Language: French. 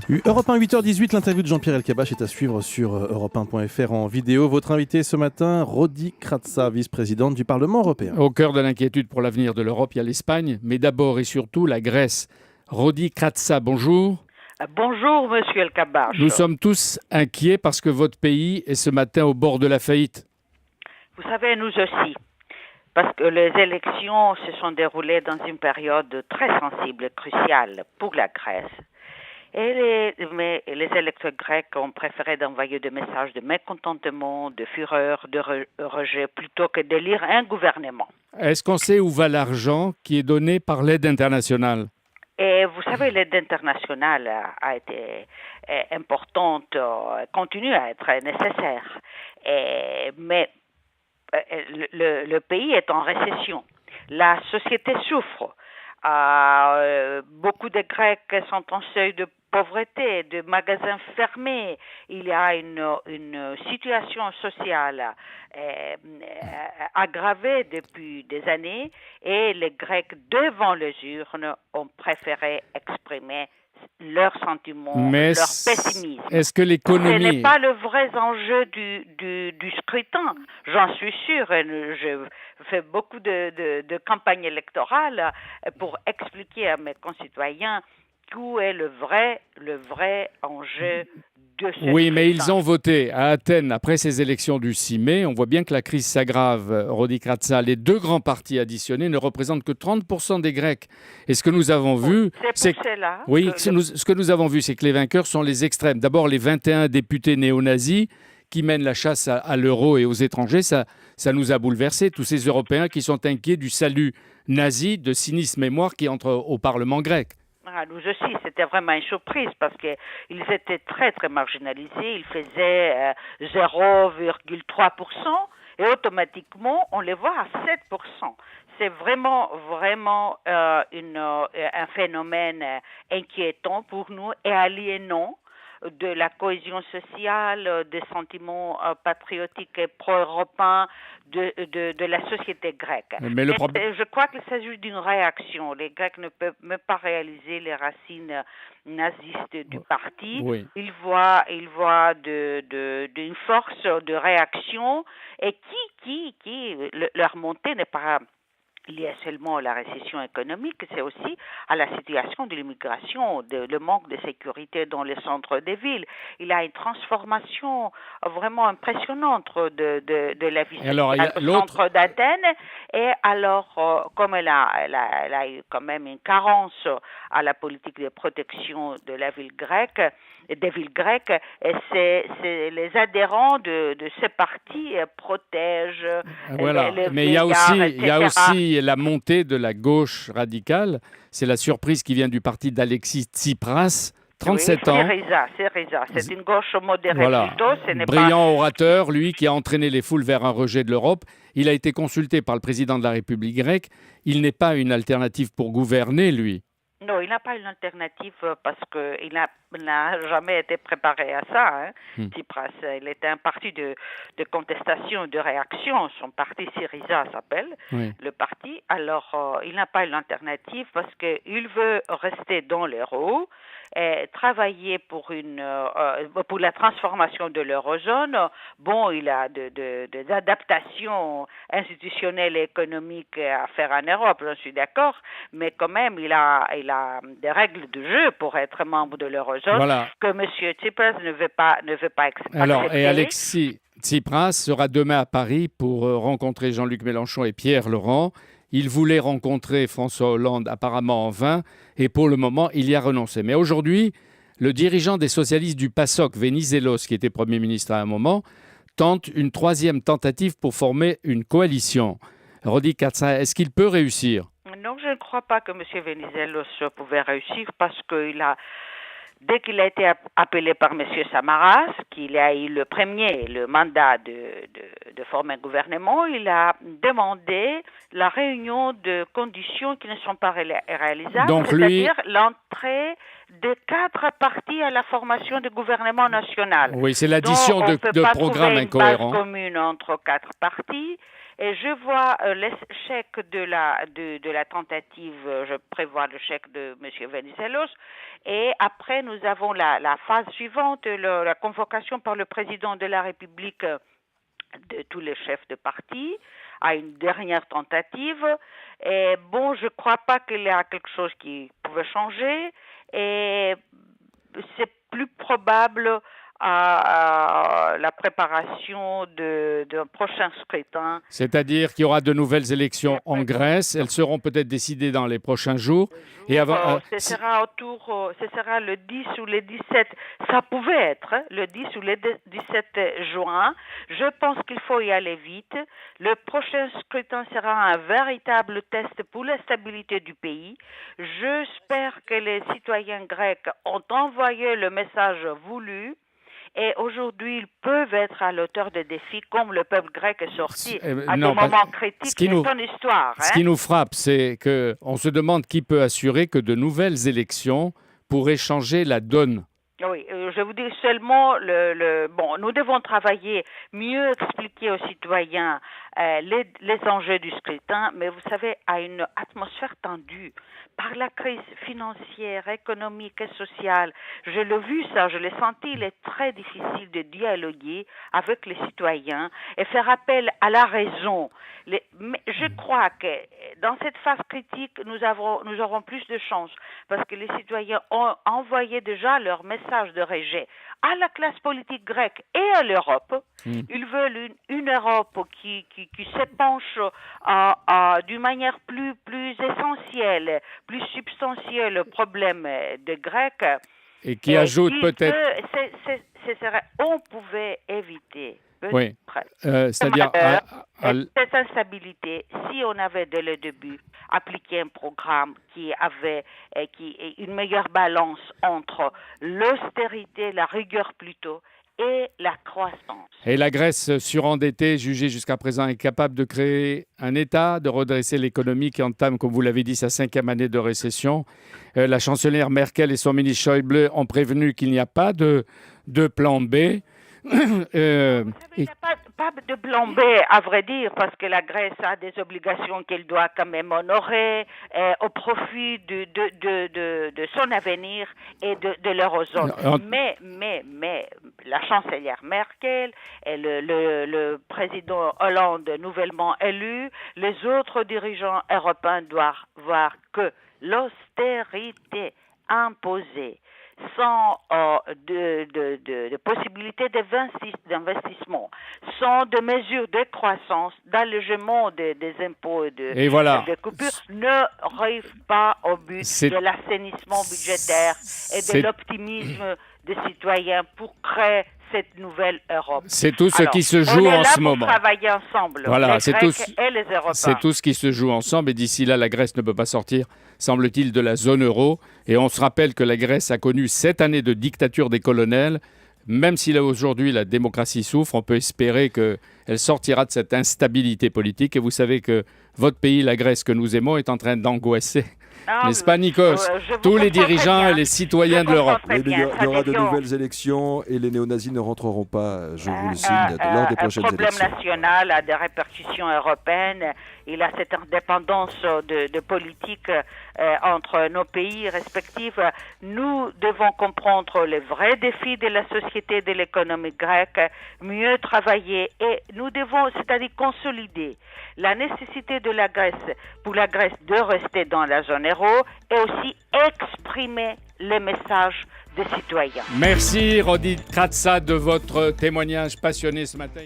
Europe 1, 8h18, l'interview de Jean-Pierre Elkabbach est à suivre sur europe1.fr en vidéo. Votre invité ce matin, Rodi Kratsa, vice-présidente du Parlement européen. Au cœur de l'inquiétude pour l'avenir de l'Europe, il y a l'Espagne, mais d'abord et surtout la Grèce. Rodi Kratsa, bonjour. Bonjour, monsieur Elkabbach. Nous sommes tous inquiets parce que votre pays est ce matin au bord de la faillite. Vous savez, nous aussi, parce que les élections se sont déroulées dans une période très sensible et cruciale pour la Grèce. Mais les électeurs grecs ont préféré d'envoyer des messages de mécontentement, de fureur, de rejet, plutôt que d'élire un gouvernement. Est-ce qu'on sait où va l'argent qui est donné par l'aide internationale ? Et vous savez, l'aide internationale a été importante, continue à être nécessaire. Mais le pays est en récession. La société souffre. Beaucoup de Grecs sont en seuil de pauvreté, de magasins fermés. Il y a une situation sociale aggravée depuis des années et les Grecs devant les urnes ont préféré exprimer leurs sentiments, leur pessimisme. Est-ce que l'économie... Ce n'est pas le vrai enjeu du scrutin, j'en suis sûre. Je fais beaucoup de campagnes électorales pour expliquer à mes concitoyens où est le vrai enjeu de ce scrutin. Oui, mais ils ont voté à Athènes après ces élections du 6 mai. On voit bien que la crise s'aggrave, Rodi Kratsa. Les deux grands partis additionnés ne représentent que 30% des Grecs. Et ce que nous avons vu, c'est ce que nous avons vu, c'est que les vainqueurs sont les extrêmes. D'abord, les 21 députés néo-nazis qui mènent la chasse à l'euro et aux étrangers. Ça nous a bouleversés. Tous ces Européens qui sont inquiets du salut nazi, de sinistre mémoire qui entre au Parlement grec. Nous aussi, c'était vraiment une surprise parce qu'ils étaient très, très marginalisés. Ils faisaient 0,3% et automatiquement, on les voit à 7%. C'est vraiment un phénomène inquiétant pour nous et aliénant de la cohésion sociale, des sentiments patriotiques et pro-européens de la société grecque. Mais je crois qu'il s'agit d'une réaction. Les Grecs ne peuvent même pas réaliser les racines nazistes du parti. Oui. Ils voient d'une force de réaction et leur montée n'est pas lié seulement à la récession économique, c'est aussi à la situation de l'immigration, le manque de sécurité dans les centres des villes. Il y a une transformation vraiment impressionnante de la vie sociale au centre d'Athènes. Et alors, comme elle a eu quand même une carence à la politique de protection de la ville grecque, des villes grecques, et c'est les adhérents de ces partis protègent voilà. Mais il y a aussi la montée de la gauche radicale. C'est la surprise qui vient du parti d'Alexis Tsipras, 37 ans. Syriza. C'est une gauche modérée plutôt. Brillant orateur, lui qui a entraîné les foules vers un rejet de l'Europe. Il a été consulté par le président de la République grecque. Il n'est pas une alternative pour gouverner, lui. Non, il n'a pas une alternative parce qu'il n'a jamais été préparé à ça. Tsipras, il était un parti de contestation, de réaction. Son parti Syriza s'appelle, le parti. Alors, il n'a pas une alternative parce qu'il veut rester dans l'euro et travailler pour la transformation de l'eurozone. Bon, il a des adaptations institutionnelles et économiques à faire en Europe, je suis d'accord, mais quand même, il a des règles de jeu pour être membre de l'eurozone que M. Tsipras ne veut pas accepter. Alors, et Alexis Tsipras sera demain à Paris pour rencontrer Jean-Luc Mélenchon et Pierre Laurent. Il voulait rencontrer François Hollande apparemment en vain et pour le moment, il y a renoncé. Mais aujourd'hui, le dirigeant des socialistes du PASOK, Venizelos, qui était Premier ministre à un moment, tente une troisième tentative pour former une coalition. Rodi Kratsa, est-ce qu'il peut réussir ? Non, je ne crois pas que M. Venizelos pouvait réussir parce dès qu'il a été appelé par M. Samaras, qu'il a eu le mandat de former un gouvernement, il a demandé la réunion de conditions qui ne sont pas réalisables, c'est-à-dire l'entrée de 4 partis à la formation du gouvernement national. Oui, c'est l'addition de programmes incohérents. On ne peut pas trouver une base commune entre 4 partis. Et je vois l'échec de la tentative, je prévois l'échec de M. Venizelos. Et après, nous avons la phase suivante, la convocation par le président de la République de tous les chefs de parti à une dernière tentative. Et bon, je ne crois pas qu'il y a quelque chose qui pouvait changer. Et c'est plus probable à la préparation d'un prochain scrutin. C'est-à-dire qu'il y aura de nouvelles élections en Grèce. Elles seront peut-être décidées dans les prochains jours. Et avant, ce sera le 10 ou le 17. Ça pouvait être le 10 ou le 17 juin. Je pense qu'il faut y aller vite. Le prochain scrutin sera un véritable test pour la stabilité du pays. J'espère que les citoyens grecs ont envoyé le message voulu. Et aujourd'hui, ils peuvent être à l'auteur de défis comme le peuple grec est sorti à des moments critiques de son histoire. Ce qui nous frappe, c'est qu'on se demande qui peut assurer que de nouvelles élections pourraient changer la donne. Oui, je vous dis seulement, bon, nous devons travailler, mieux expliquer aux citoyens les enjeux du scrutin, mais vous savez, à une atmosphère tendue, par la crise financière, économique et sociale, je l'ai vu ça, je l'ai senti, il est très difficile de dialoguer avec les citoyens et faire appel à la raison. Mais je crois que dans cette phase critique, nous aurons plus de chance parce que les citoyens ont envoyé déjà leur message de rejet à la classe politique grecque et à l'Europe. Ils veulent une Europe qui s'épanche d'une manière plus essentielle, plus substantielle au problème des Grecs. Et qui ajoute peut-être... On pouvait éviter. Oui, c'est-à-dire... cette instabilité, si on avait dès le début appliqué un programme qui avait une meilleure balance entre l'austérité, la rigueur plutôt, et la croissance. Et la Grèce surendettée, jugée jusqu'à présent incapable de créer un État, de redresser l'économie qui entame, comme vous l'avez dit, sa 5e année de récession. La chancelière Merkel et son ministre Schäuble ont prévenu qu'il n'y a pas de plan B. Vous savez, il n'y a pas de plan B, à vrai dire, parce que la Grèce a des obligations qu'elle doit quand même honorer au profit de son avenir et de l'eurozone. Mais la chancelière Merkel et le président Hollande nouvellement élu, les autres dirigeants européens doivent voir que l'austérité imposée sans de possibilités d'investissement, sans de mesures de croissance, d'allègement des impôts et de coupures, ne arrive pas au but de l'assainissement budgétaire et de l'optimisme des citoyens pour créer cette nouvelle Europe. C'est tout ce qui se joue en ce moment. On est là pour travailler ensemble, voilà, les Grecs et les Européens. C'est tout ce qui se joue ensemble et d'ici là, la Grèce ne peut pas sortir, semble-t-il, de la zone euro. Et on se rappelle que la Grèce a connu 7 années de dictature des colonels. Même si là aujourd'hui la démocratie souffre, on peut espérer qu'elle sortira de cette instabilité politique. Et vous savez que votre pays, la Grèce que nous aimons, est en train d'angoisser. N'est-ce pas, Nikos? Tous les dirigeants et les citoyens de l'Europe. Il y aura de nouvelles élections et les néo-nazis ne rentreront pas, je vous le signe, lors des prochaines élections. Le problème national a des répercussions européennes. Il a cette indépendance de politique entre nos pays respectifs. Nous devons comprendre les vrais défis de la société et de l'économie grecque, mieux travailler et nous devons, c'est-à-dire consolider la nécessité de la Grèce, pour la Grèce de rester dans la zone euro et aussi exprimer les messages des citoyens. Merci Rodi Kratsa de votre témoignage passionné ce matin.